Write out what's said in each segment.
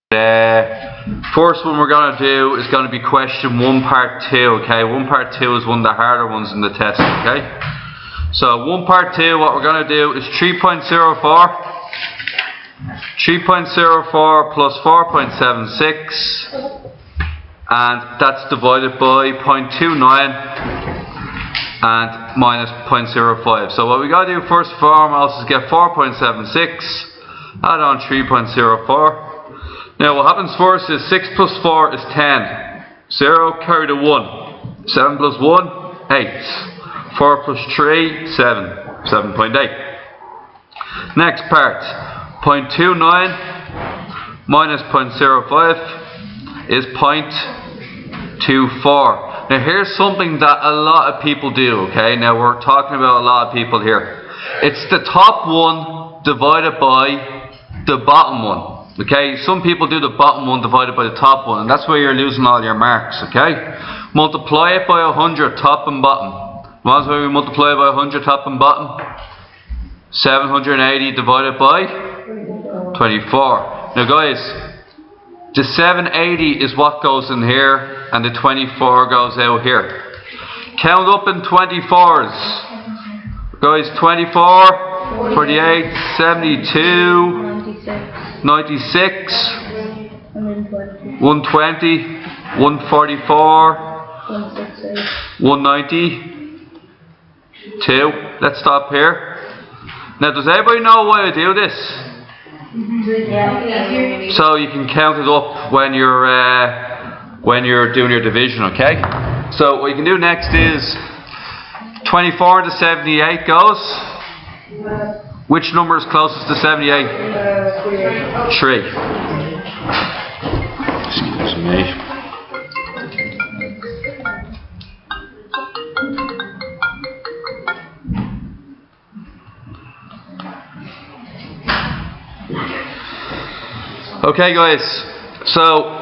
First one we're going to do is going to be question 1 part 2, okay? 1 part 2 is one of the harder ones in the test, okay? So 1 part 2, what we're going to do is 3.04 plus 4.76, and that's divided by 0.29 and minus 0.05. So what we got to do first and foremost is get 4.76, add on 3.04. Now what happens first is 6 plus 4 is 10. 0, carry the 1. 7 plus 1, 8. 4 plus 3, 7. 7.8. Next part. 0.29 minus 0.05 is 0.24. Now here's something that a lot of people do, okay? Now we're talking about a lot of people here. It's the top one divided by the bottom one. Okay, some people do the bottom one divided by the top one, and that's where you're losing all your marks, okay? Multiply it by 100, top and bottom. What is where we multiply it by 100, top and bottom? 780 divided by 24. Now guys, the 780 is what goes in here, and the 24 goes out here. Count up in 24s. Guys, 24, 48, 72, 96, 120, 144, 192. Let's stop here. Now, does everybody know why I do this? So you can count it up when you're doing your division, okay? So what you can do next is 24 to 78 goes. Which number is closest to 78? 3. Excuse me. Okay guys, so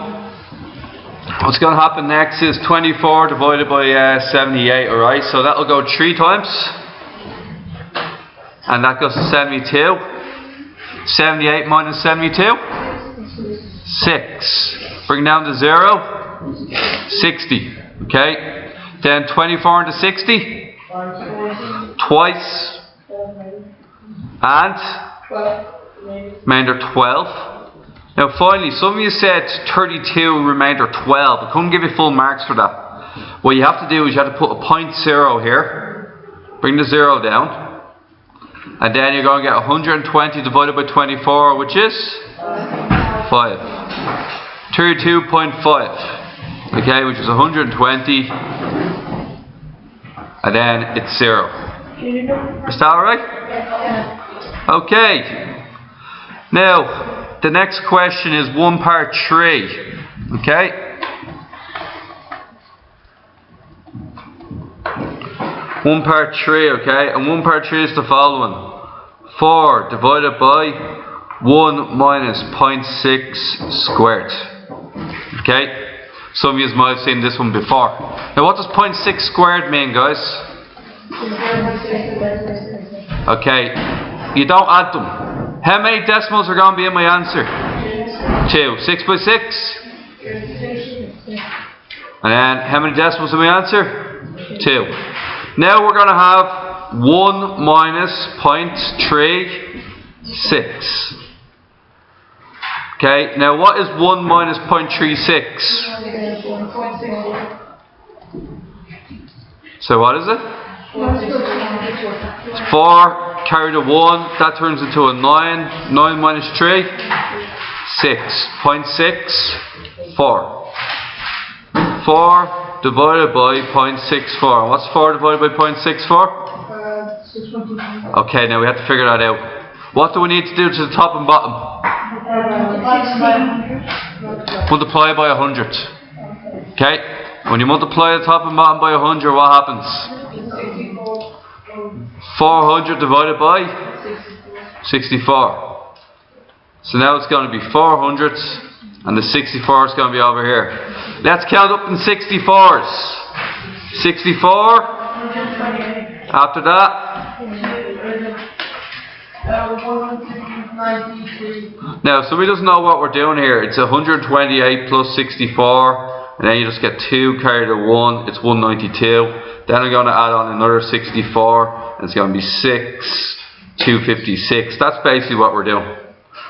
what's going to happen next is 24 divided by 78, alright? So that will go 3 times. And that goes to 72. 78 minus 72? 6. Bring down to 0. 60. Okay. Then 24 into 60. Twice. And remainder 12. Now finally, some of you said 32 remainder 12. I couldn't give you full marks for that. What you have to do is you have to put a 0.0 here. Bring the 0 down. And then you're going to get 120 divided by 24, which is 5. 32.5. Okay, which is 120. And then it's 0. Is that alright? Okay. Now, the next question is 1 part 3. Okay? One part 3, okay? And 1 part 3 is the following. 4 divided by 1 minus 0.6 squared. Okay? Some of you might have seen this one before. Now what does 0.6 squared mean, guys? Okay, you don't add them. How many decimals are going to be in my answer? 2. 6 by 6? And then how many decimals in my answer? 2. Now we're going to have 1 minus 0.36. Okay, now what is 1 minus 0.36? So what is it? 4, carry the 1, that turns into a 9. 9 minus 3? 6. 0.64. 4 divided by 0.64. What's 4 divided by 0.64? Okay, now we have to figure that out. What do we need to do to the top and bottom? Multiply by 100. Okay, when you multiply the top and bottom by 100, what happens? 400 divided by 64. So now it's going to be 400, and the 64 is going to be over here. Let's count up in 64s. 64. After that, 93. Now, somebody doesn't know what we're doing here. It's 128 plus 64, and then you just get 2 carried to 1, it's 192. Then I'm going to add on another 64, and it's going to be 6, 256. That's basically what we're doing.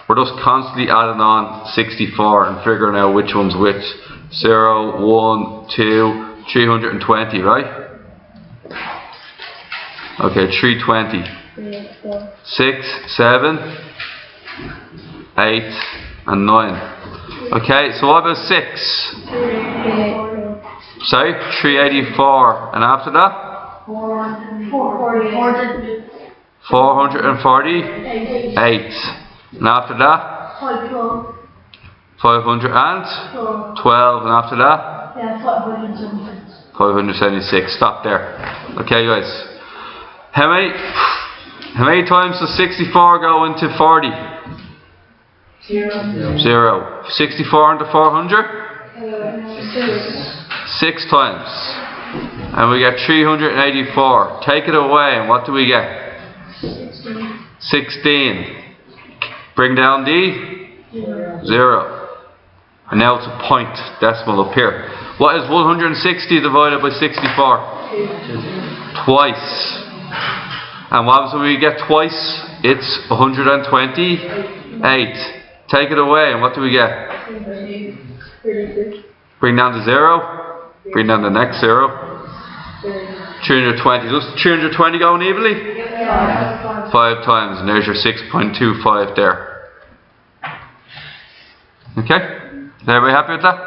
We're just constantly adding on 64 and figuring out which one's which. 0, 1, 2, 320, right? Okay, 320. 6, 7, 8, and 9. Okay, so what about 6? Sorry, 384. And after that? 448. And after that? 512. And after that? 576. Stop there. Okay, guys. How many times does 64 go into 40? 0. 64 into 400? 6 times. And we get 384. Take it away, and what do we get? 16. Bring down the 0. And now it's a point decimal up here. What is 160 divided by 64? Twice. And what happens when we get twice? It's 128. Take it away, and what do we get? Bring down the 0. Bring down the next 0. 320. Does 320 going evenly? 5 times, and there's your 6.25 there. Okay? Is everybody happy with that?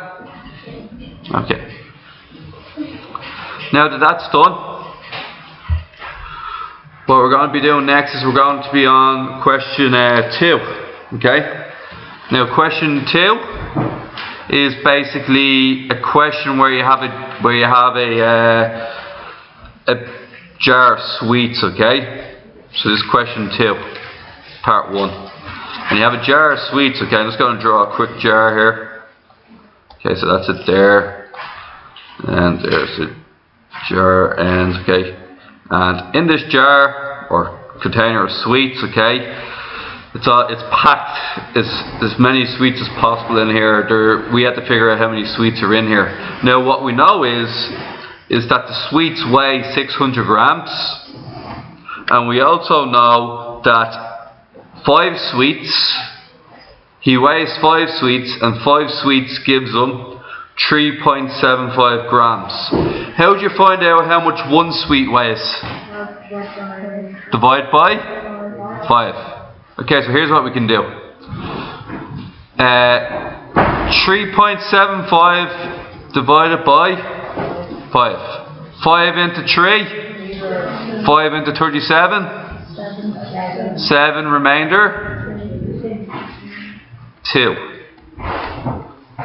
Okay. Now that that's done, what we're going to be doing next is we're going to be on question 2. Okay? Now question 2 is basically a question where you have a jar of sweets. Okay? So this is question 2, part 1. And you have a jar of sweets. Okay? I'm just going to draw a quick jar here. Okay, so that's it there, and there's a jar end. Okay, and in this jar or container of sweets, okay, it's packed as many sweets as possible in here. We had to figure out how many sweets are in here. Now what we know is that the sweets weigh 600 grams, and we also know that 5 sweets. He weighs 5 sweets, and 5 sweets gives him 3.75 grams. How do you find out how much 1 sweet weighs? Divide by 5. Okay, so here's what we can do. 3.75 divided by 5. 5 into 3. 5 into 37. 7 remainder. 2.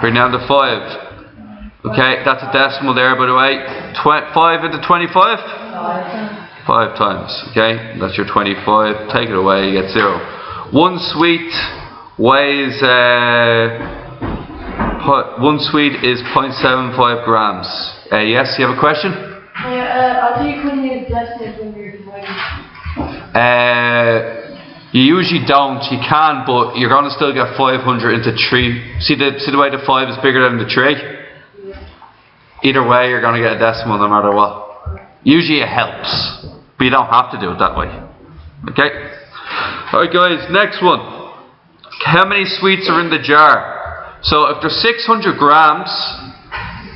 Bring down to 5. Okay, that's a decimal there, by the way. 5 into 25? 5 times. Okay, that's your 25. Take it away, you get 0. 1 sweet weighs 1 sweet is 0.75 grams. Yes, you have a question? I think you couldn't use decimals when you're dividing. You usually don't. You can, but you're going to still get 500 into 3. See the way the 5 is bigger than the 3? Either way, you're going to get a decimal no matter what. Usually it helps, but you don't have to do it that way. Okay? Alright guys, next one. How many sweets are in the jar? So if there's 600 grams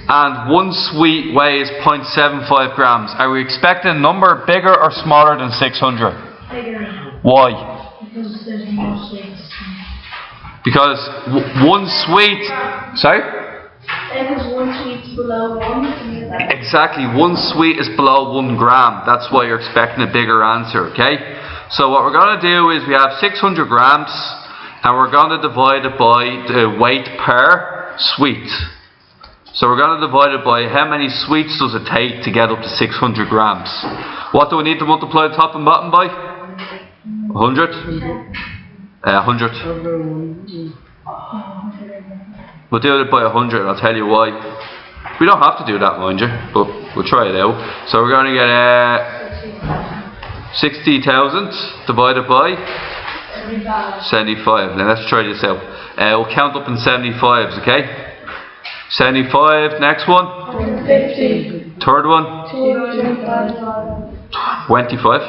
and 1 sweet weighs 0.75 grams, are we expecting a number bigger or smaller than 600? Bigger. Why? Because there's more sweets. Because 1 sweet. Sorry? If 1 sweet's below 1. Exactly, 1 sweet is below 1 gram. That's why you're expecting a bigger answer, okay? So what we're going to do is we have 600 grams and we're going to divide it by the weight per sweet. So we're going to divide it by how many sweets does it take to get up to 600 grams. What do we need to multiply the top and bottom by? 100? 100. We'll do it by 100, I'll tell you why. We don't have to do that, mind you, but we'll try it out. So we're going to get 60,000 divided by 75. Now let's try this out. We'll count up in 75s, okay? 75, next one. 50. Third one. 225. 25.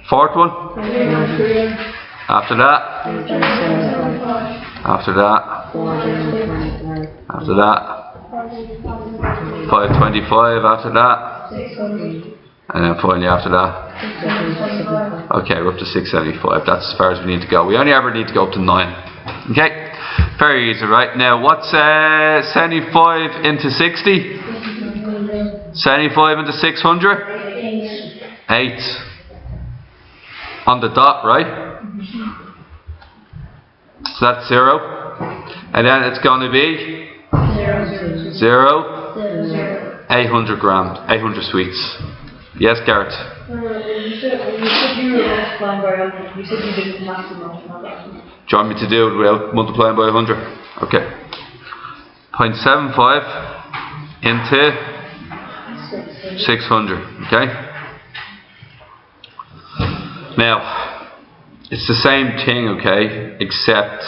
Fourth one. After that. After that. After that. 525 after that. 600. And then finally after that. Okay, we're up to 675. That's as far as we need to go. We only ever need to go up to 9. Okay? Very easy, right? Now, what's 75 into 60? 75 into 600? 8. On the dot, right? So that's 0. And then it's going to be 0. 800 grams, 800 sweets. Yes, Garrett? You said you were multiplying by 100. You said you didn't have to multiply by 100. Do you want me to do it without multiplying by 100? Okay. 0.75 into 600. Okay? Now, it's the same thing, okay? Except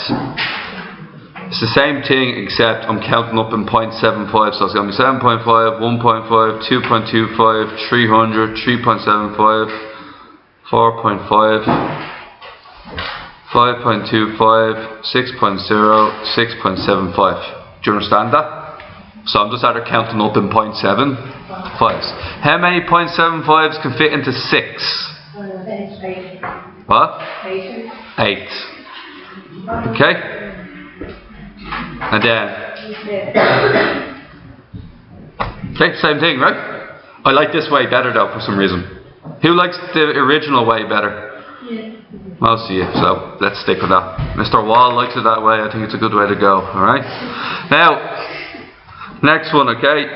I'm counting up in 0.75. So it's going to be 7.5, 1.5, 2.25, 300, 3.75, 4.5. 5.25, 6.0, 6.75. Do you understand that? So I'm just either counting up in 0.75s. How many 0.75s can fit into 6? 8. What? 8. 8. Okay? And then... Okay, same thing, right? I like this way better though for some reason. Who likes the original way better? Yeah. Most of you, so let's stick with that. Mr. Wall likes it that way. I think it's a good way to go. Alright? Now, next one, okay?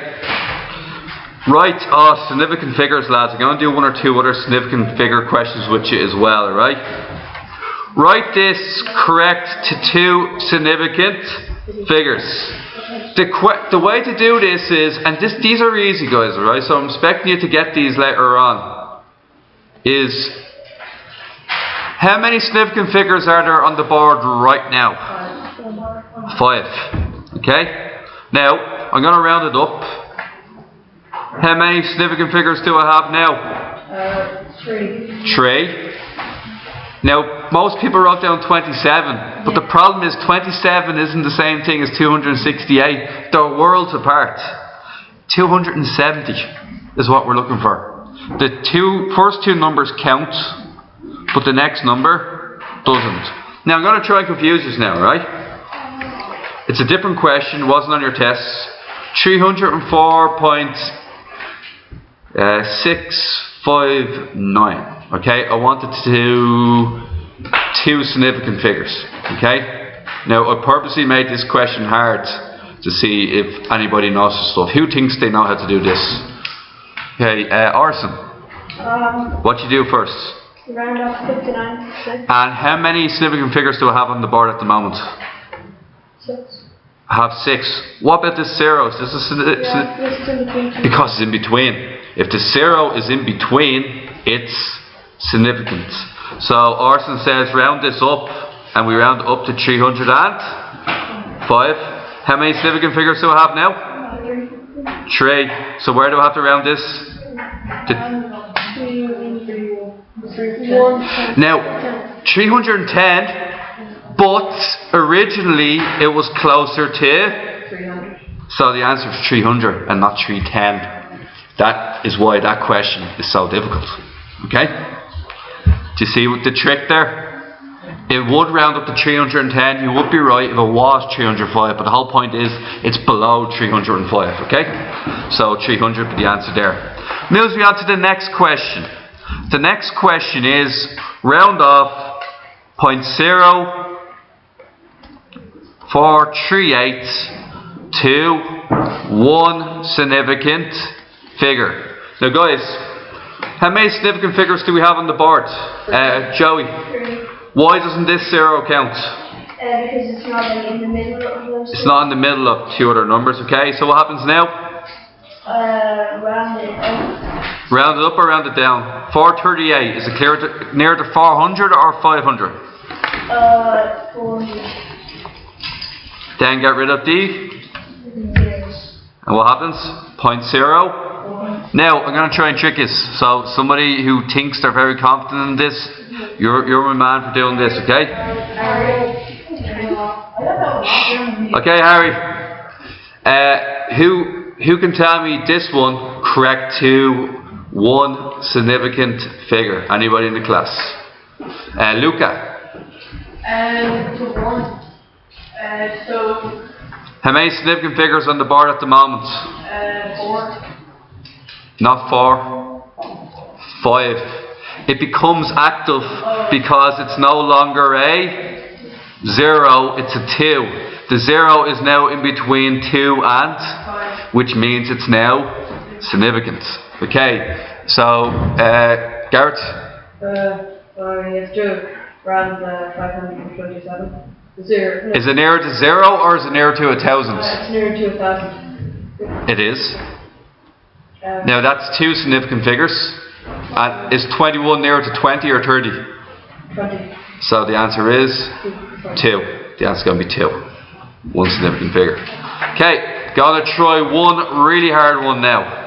Write significant figures, lads. I'm going to do 1 or 2 other significant figure questions with you as well, alright? Write this correct to 2 significant figures. The way to do this is, and these are easy, guys, alright? So I'm expecting you to get these later on. Is, how many significant figures are there on the board right now? 5. Okay? Now, I'm going to round it up. How many significant figures do I have now? 3. 3. Now, most people wrote down 27, but the problem is 27 isn't the same thing as 268. They're worlds apart. 270 is what we're looking for. The first two numbers count, but the next number doesn't. Now I'm going to try and confuse you now, right? It's a different question, it wasn't on your tests. 304.659. Okay, I wanted to do 2 significant figures. Okay? Now I purposely made this question hard to see if anybody knows this stuff. Who thinks they know how to do this? Okay, Arson. What you do first? Round up 59. 6. And how many significant figures do I have on the board at the moment? 6. I have 6. What about the zeros? This is It's in between 2. because it's in between. If the 0 is in between, it's significant. So Arson says round this up, and we round up to 305. How many significant figures do I have now? 3. So where do I have to round this? Now, 310, but originally it was closer to 300. So the answer is 300 and not 310. That is why that question is so difficult. Okay? Do you see what the trick there? It would round up to 310. You would be right if it was 305, but the whole point is it's below 305. Okay? So 300 be the answer there. Moves me on to the next question. The next question is round off 0.0438 to 1 significant figure. Now guys, how many significant figures do we have on the board? Joey, 3. why doesn't this 0 count? Because it's not in the middle of those. It's not in the middle of 2 other numbers, okay? So what happens now? Round it up. Round it up or round it down? 438, is it near to 400 or 500? 400. Then get rid of D. And what happens? 0.0. Now, I'm going to try and trick you. So, somebody who thinks they're very confident in this, you're my man for doing this, okay? Okay, Harry. Who can tell me this one correct to one significant figure? Anybody in the class? Luca. To 1. So. How many significant figures on the board at the moment? 4. Not 4. 5. It becomes active because it's no longer a 0, it's a 2. The 0 is now in between 2 and, which means it's now significant. Okay, so, Garrett? It's true. Around 527. Zero. Is it nearer to 0 or is it nearer to 1,000? It's nearer to 1,000. It is. Now that's two significant figures. And is 21 nearer to 20 or 30? 20. So the answer is 2. The answer is going to be 2. One significant figure. Okay, gonna try one really hard one now.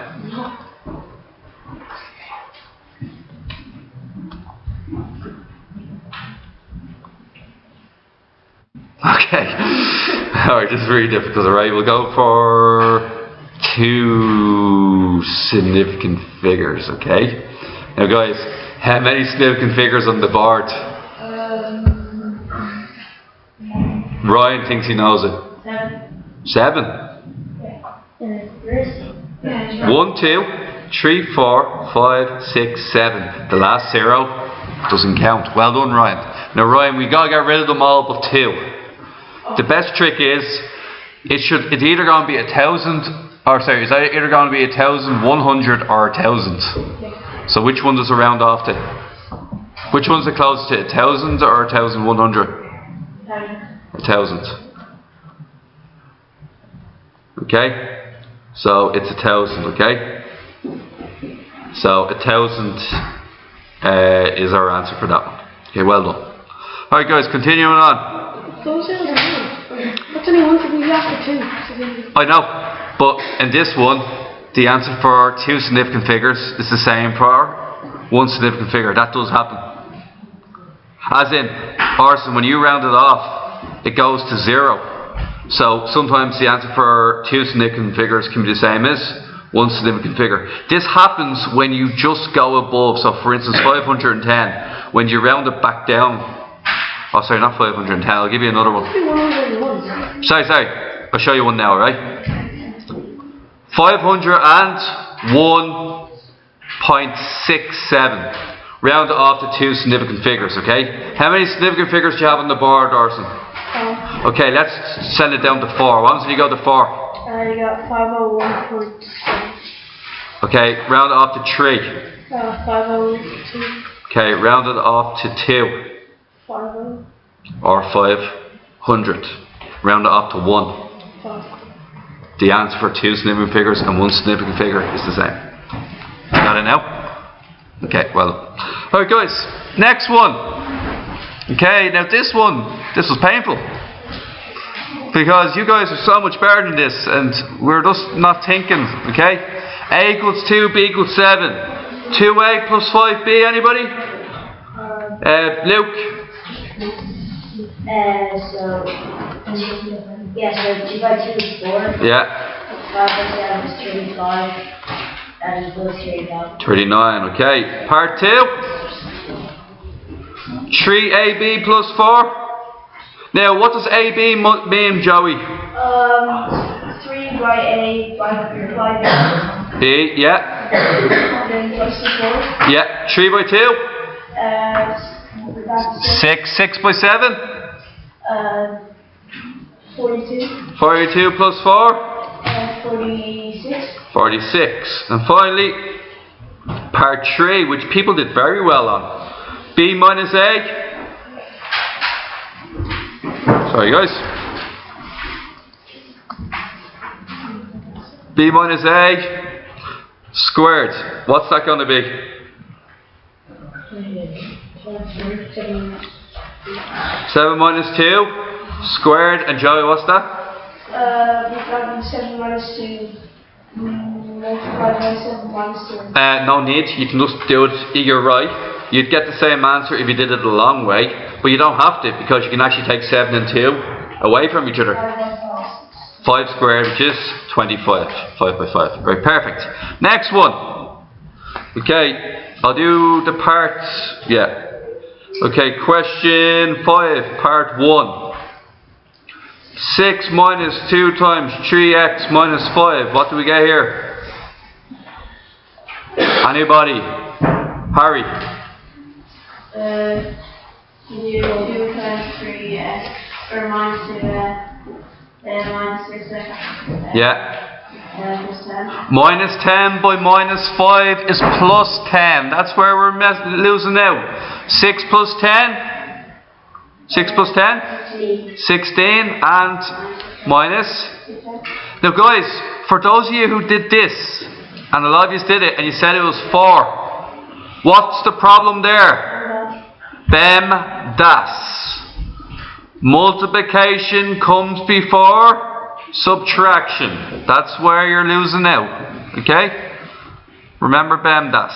Okay. Alright, this is really difficult, alright? We'll go for 2 significant figures, okay? Now guys, how many significant figures on the board? Ryan thinks he knows it. 7. 1, 2, 3, 4, 5, 6, 7. The last 0 doesn't count. Well done, Ryan. Now Ryan, we gotta get rid of them all but 2. The best trick is, it's either going to be 1,000, or sorry, it's either going to be 1,100 or 1,000. So which one does it round off to? Which one's the closest to 1,000 or 1,100? 1,000. Okay? So it's 1,000, okay? So 1,000 is our answer for that one. Okay, well done. Alright guys, continuing on. That's only one for the after 2. I know, but in this one, the answer for 2 significant figures is the same for 1 significant figure. That does happen. As in, Orson, when you round it off, it goes to 0. So sometimes the answer for 2 significant figures can be the same as 1 significant figure. This happens when you just go above. So for instance, 510, when you round it back down. Oh, sorry, not 510. I'll give you another one. Sorry. I'll show you one now, right? 501.67. Round it off to 2 significant figures, okay? How many significant figures do you have on the board, Orson? 4. Okay, let's send it down to 4. What happens when you go to 4? You got 501.7. Okay, round it off to 3. 502. Okay, round it off to 2. 500. Or 500. Round it off to 1. 5. The answer for 2 significant figures and 1 significant figure is the same. Got it now? Okay, well. Alright guys, next one. Okay, now this was painful. Because you guys are so much better than this and we're just not thinking, okay? A equals 2, B equals 7. 2A plus 5B, anybody? Luke? So 2 by 2 is 4. Yeah. 5 by 7 is 35. And it goes 39. 39, okay. Part 2. 3AB plus 4. Now, what does AB mean, Joey? 3 by A by 5. B, yeah. Then plus 4. Yeah. 3 by 2. That's 6 by 7. 42. 42 plus 4. 46. 46. And finally, part 3, which people did very well on. B minus A. Sorry guys. B minus A squared. What's that going to be? 7 minus 2 squared. And Joey, what's that? We've got 7 minus 2 multiplied by 7 minus 2. No need, you can just do it either right. You'd get the same answer if you did it the long way, but you don't have to because you can actually take 7 and 2 away from each other. 5 squared, which is 25. 5 by 5. Right, perfect. Next one. Okay, I'll do the parts. Yeah. Okay, question 5, part 1. 6 minus 2 times 3x minus 5. What do we get here? Anybody? Harry? You do 2 times 3x, or minus 6x. Yeah. Plus 10. Minus 10 by minus 5 is plus 10. That's where we're losing now. 6 plus 10? 6 plus 10? 16 and minus. Now guys, for those of you who did this, and a lot of you did it, and you said it was 4, what's the problem there? Bem das. Multiplication comes before subtraction. That's where you're losing out. Okay? Remember Bem das.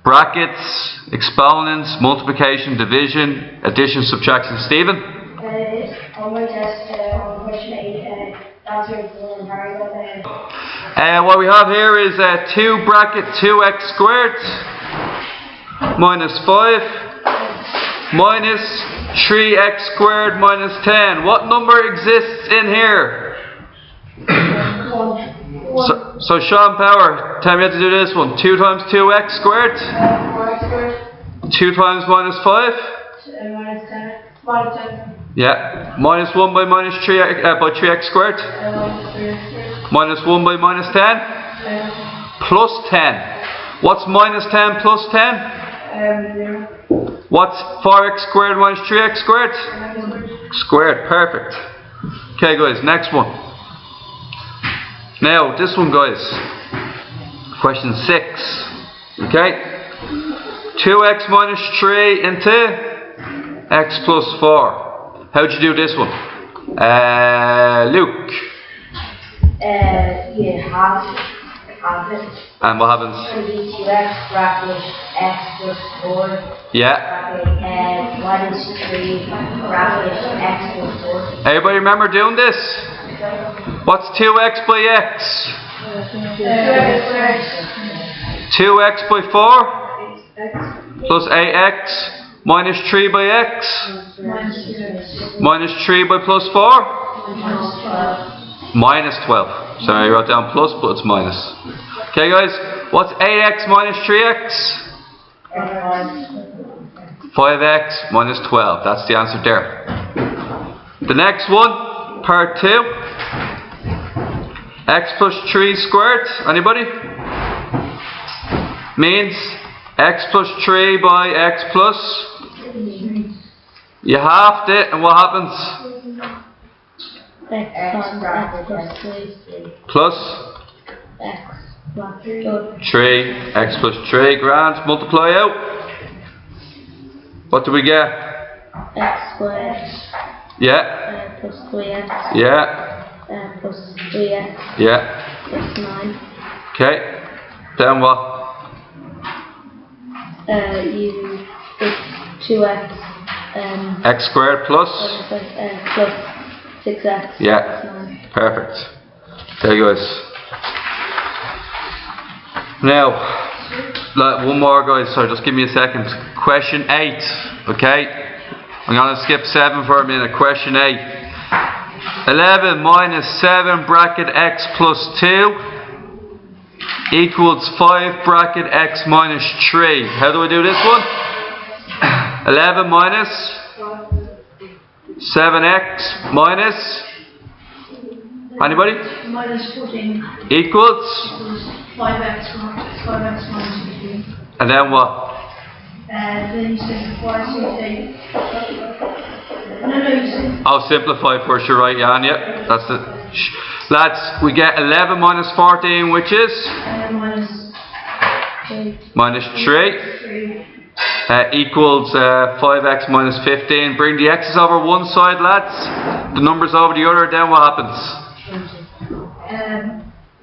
Brackets, exponents, multiplication, division, addition, subtraction. Stephen? On my test, on question 8, answer is and Harry got there. What we have here is 2 bracket 2x squared minus 5 minus 3x squared minus 10. What number exists in here? So Sean Power, tell me how to do this one. 2 times 2x squared. 4x squared. 2 times minus 5. Minus 10. Minus 10. Yeah. Minus 1 by minus 3x by 3x squared. Minus 3x squared. Minus 1 by minus 10. Plus 10. What's minus 10 plus 10? 0. What's 4x squared minus 3x squared? Squared. Perfect. Okay guys, next one. Now this one guys. Question 6. Okay. 2x minus 3 into x plus 4. How'd you do this one? Luke. You have it. And what happens? It'll be 2x bracket x plus 4 Yeah. bracket minus 3 bracket x plus 4. Everybody remember doing this? What's 2x by x? 2x by 4 plus 8x minus 3 by x minus 3 by plus 4 minus 12. Sorry, I wrote down plus, but it's minus. Okay guys, what's 8x minus 3x? 5x minus 12. That's the answer there. The next one, part 2. X plus 3 squared. Anybody? Means x plus 3 by x plus. You halved it, and what happens? X bracket x Plus x plus 3. X plus 3. Grand. Multiply out. What do we get? x squared Yeah. plus 3x Yeah. plus 3x Yeah. plus 9. Okay. Then what? You it's 2x X squared plus. plus 6x Yeah. plus 9. Perfect. Okay guys. Now, one more guys, sorry, just give me a second. Question 8, okay? I'm going to skip 7 for a minute. Question 8. 11 minus 7 bracket x plus 2 equals 5 bracket x minus 3. How do I do this one? 11 minus 7x minus, anybody? Minus 14 Equals, 5x minus 15. and then what? Then you simplify, so you say. No, you say. I'll simplify first, you're right, Jan, yep. That's the. Lads, we get 11 minus 14, which is? Minus Minus 3. 3. equals 5x minus 15. Bring the x's over one side, lads. The numbers over the other. Then what happens?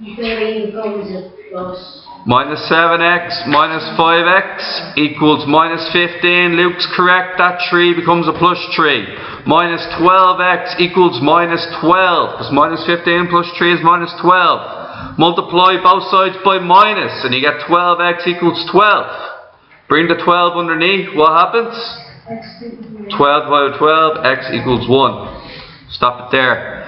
The goes plus. Minus 7x minus 5x equals minus 15. Luke's correct. That 3 becomes a plus 3. Minus 12x equals minus 12. Because minus 15 plus 3 is minus 12. Multiply both sides by minus and you get 12x equals 12. Bring the 12 underneath. What happens? 12 divided by 12. X equals 1. Stop it there.